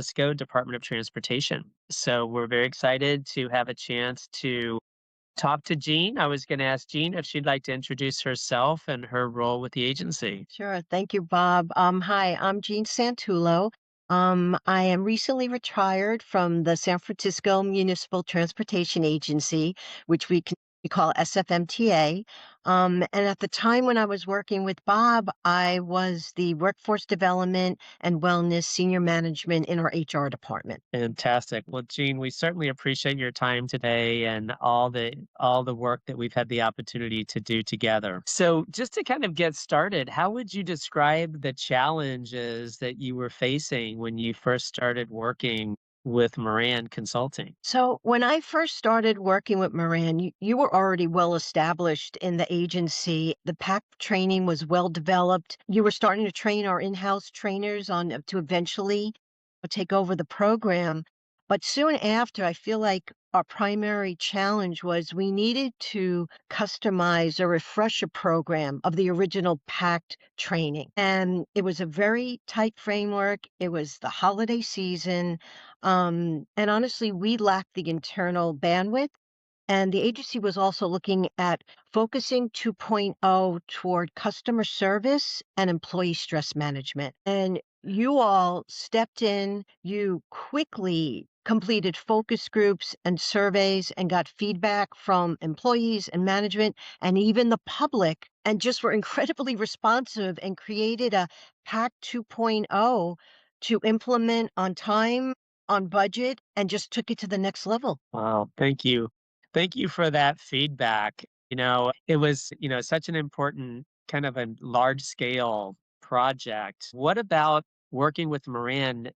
Francisco Department of Transportation. So we're very excited to have a chance to talk to Jean. I was going to ask Jean if she'd like to introduce herself and her role with the agency. Sure. Thank you, Bob. Hi, I'm Jean Santulo. I am recently retired from the San Francisco Municipal Transportation Agency, which we call SFMTA. And at the time when I was working with Bob, I was the Workforce Development and Wellness Senior Management in our HR department. Fantastic. Well, Jean, we certainly appreciate your time today and all the work that we've had the opportunity to do together. So, just to kind of get started, how would you describe the challenges that you were facing when you first started working with Moran Consulting? So when I first started working with Moran, you were already well established in the agency. The PAC training was well developed. You were starting to train our in-house trainers on to eventually take over the program. But soon after, I feel like our primary challenge was we needed to customize or refresh a program of the original PACT training. And it was a very tight framework. It was the holiday season. And honestly, we lacked the internal bandwidth. And the agency was also looking at focusing 2.0 toward customer service and employee stress management. And you all stepped in, you quickly completed focus groups and surveys and got feedback from employees and management and even the public, and just were incredibly responsive and created a PAC 2.0 to implement on time, on budget, and just took it to the next level. Wow, thank you. Thank you for that feedback. It was, such an important kind of a large scale project. What about working with Moran,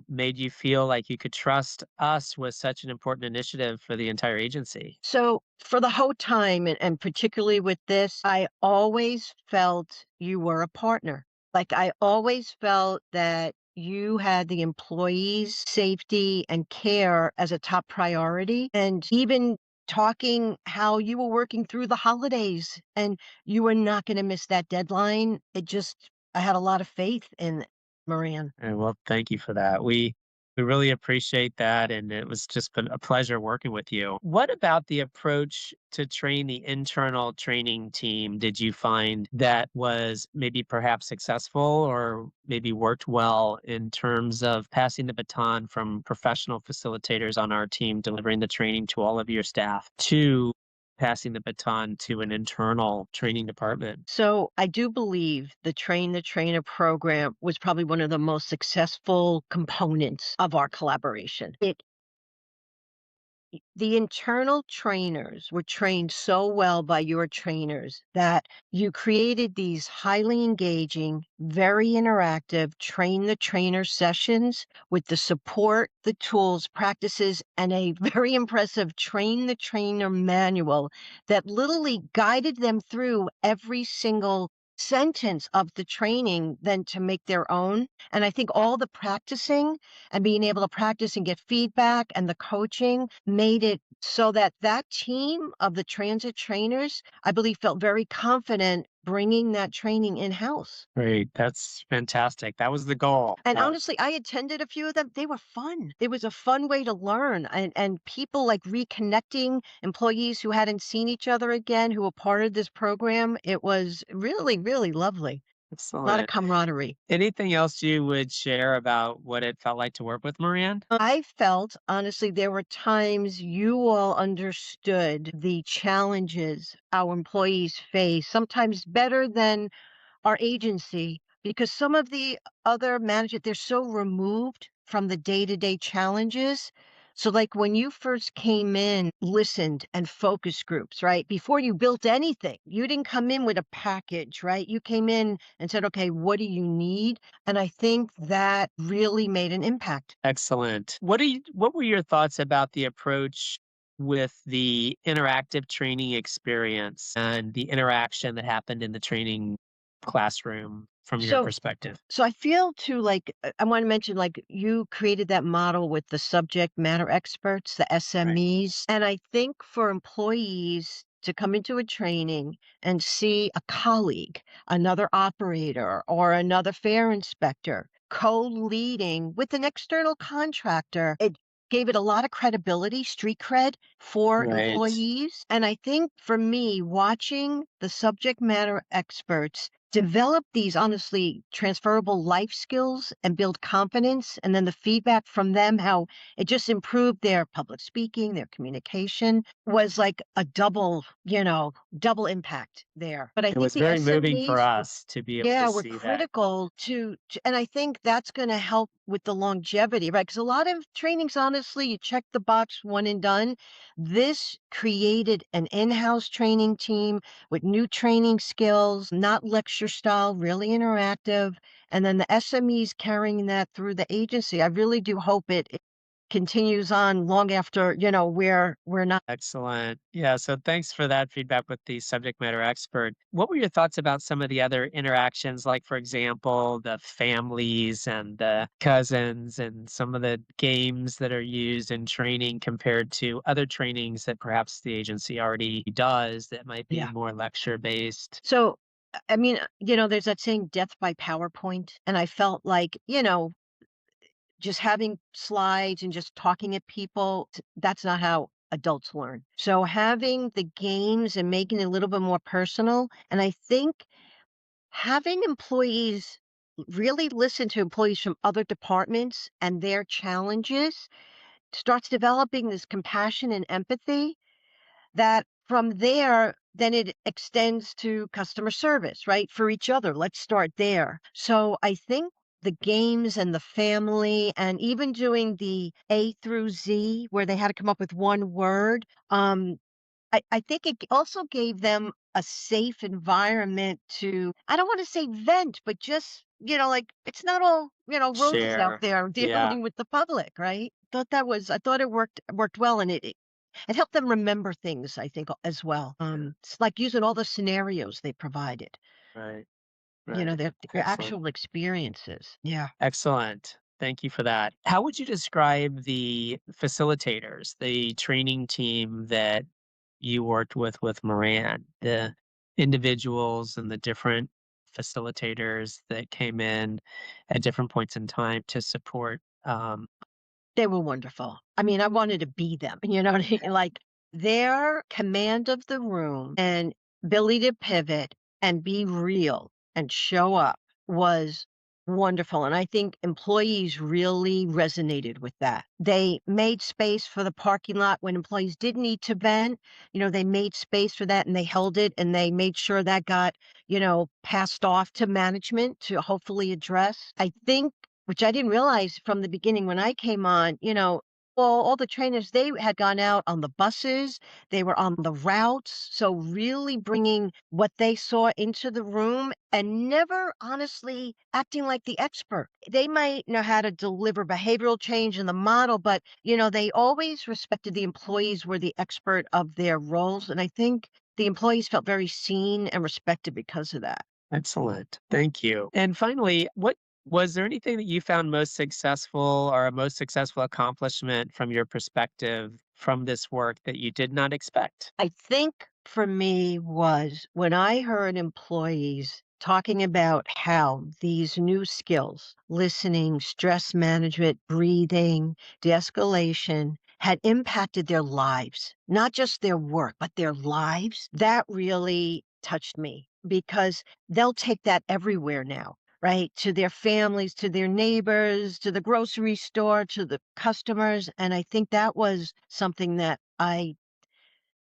made you feel like you could trust us with such an important initiative for the entire agency? So for the whole time, and particularly with this, I always felt you were a partner. Like I always felt that you had the employees' safety and care as a top priority. And even talking how you were working through the holidays and you were not going to miss that deadline. I had a lot of faith in Moran. Well, thank you for that. We really appreciate that, and it was just been a pleasure working with you. What about the approach to train the internal training team did you find that was maybe perhaps successful or maybe worked well in terms of passing the baton from professional facilitators on our team delivering the training to all of your staff to passing the baton to an internal training department? So I do believe the Train the Trainer program was probably one of the most successful components of our collaboration. The internal trainers were trained so well by your trainers that you created these highly engaging, very interactive train the trainer sessions with the support, the tools, practices, and a very impressive train the trainer manual that literally guided them through every single sentence of the training then to make their own. And I think all the practicing and being able to practice and get feedback and the coaching made it so that that team of the transit trainers, I believe, felt very confident bringing that training in-house. Great. That's fantastic. That was the goal. And honestly, I attended a few of them. They were fun. It was a fun way to learn, and people like reconnecting employees who hadn't seen each other again, who were part of this program. It was really, really lovely. A lot of Excellent. camaraderie. Anything else you would share about what it felt like to work with Moran? I felt, honestly, there were times you all understood the challenges our employees face, sometimes better than our agency, because some of the other managers, they're so removed from the day-to-day challenges. So, like, when you first came in, listened and focus groups, right? Before you built anything, you didn't come in with a package, right? You came in and said, "Okay, what do you need?" And I think that really made an impact. Excellent. What were your thoughts about the approach with the interactive training experience and the interaction that happened in the training classroom from your So perspective? So I feel too like I want to mention like you created that model with the subject matter experts, the Right. SMEs. And I think for employees to come into a training and see a colleague, another operator, or another fare inspector co-leading with an external contractor. It gave it a lot of credibility, street cred for Right. employees. And I think for me, watching the subject matter experts develop these honestly transferable life skills and build confidence, and then the feedback from them, how it just improved their public speaking, their communication was like a double impact there. But I It think was the very moving for SMEs us to be able to yeah, we're see that. critical to and I think that's gonna help with the longevity, right? Because a lot of trainings, honestly, you check the box, one and done. This created an in-house training team with new training skills, not lecture style, really interactive, and then the SMEs carrying that through the agency. I really do hope it continues on long after, we're not. Excellent. Yeah, so thanks for that feedback with the subject matter expert. What were your thoughts about some of the other interactions, like, for example, the families and the cousins and some of the games that are used in training compared to other trainings that perhaps the agency already does that might be Yeah. more lecture based? So, I mean, there's that saying death by PowerPoint, and I felt like, just having slides and just talking at people, that's not how adults learn. So having the games and making it a little bit more personal, and I think having employees really listen to employees from other departments and their challenges starts developing this compassion and empathy that from there, then it extends to customer service, right? For each other. Let's start there. So I think the games and the family and even doing the A through Z where they had to come up with one word, I think it also gave them a safe environment to, I don't want to say vent, but just, like it's not all, roses out Share. there Yeah, dealing with the public, right? I thought it worked well and it helped them remember things, I think, as well. It's like using all the scenarios they provided, right, right. their Excellent. actual experiences. Yeah. Excellent. Thank you for that. How would you describe the facilitators, the training team that you worked with Moran, the individuals and the different facilitators that came in at different points in time to support? They were wonderful. I mean, I wanted to be them, you know what I mean? Like, their command of the room and ability to pivot and be real and show up was wonderful, and I think employees really resonated with that. They made space for the parking lot when employees did need to vent, they made space for that, and they held it, and they made sure that got, passed off to management to hopefully address. I think which I didn't realize from the beginning when I came on, all the trainers, they had gone out on the buses, they were on the routes. So really bringing what they saw into the room and never honestly acting like the expert. They might know how to deliver behavioral change in the model, but they always respected the employees were the expert of their roles. And I think the employees felt very seen and respected because of that. Excellent. Thank you. And finally, what was there anything that you found most successful or a most successful accomplishment from your perspective from this work that you did not expect? I think for me was when I heard employees talking about how these new skills, listening, stress management, breathing, de-escalation, had impacted their lives, not just their work, but their lives. That really touched me because they'll take that everywhere now. Right, to their families, to their neighbors, to the grocery store, to the customers. And I think that was something that I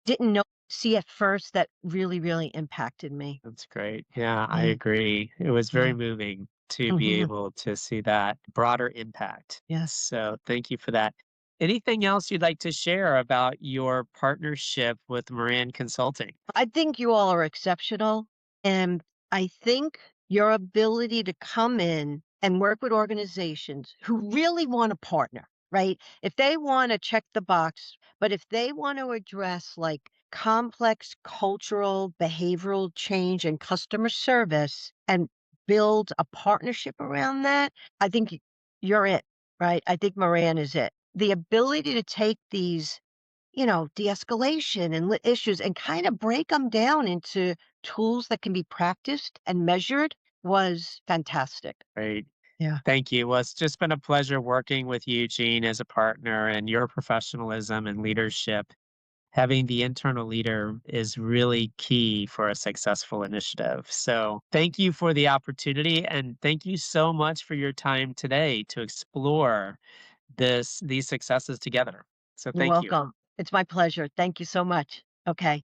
didn't see at first that really, really impacted me. That's great. Yeah, I Yeah, agree. It was very yeah. moving to be Mhm. able to see that broader impact. Yes. So thank you for that. Anything else you'd like to share about your partnership with Moran Consulting? I think you all are exceptional, and I think your ability to come in and work with organizations who really wanna partner, right? If they wanna check the box, but if they want to address, like, complex cultural, behavioral change and customer service and build a partnership around that, I think you're it, right? I think Moran is it. The ability to take these de-escalation and issues and kind of break them down into tools that can be practiced and measured was fantastic. Right. Yeah. Thank you. Well, it's just been a pleasure working with you, Gene, as a partner, and your professionalism and leadership. Having the internal leader is really key for a successful initiative. So, thank you for the opportunity, and thank you so much for your time today to explore these successes together. So, You're thank you. welcome. It's my pleasure. Thank you so much. Okay.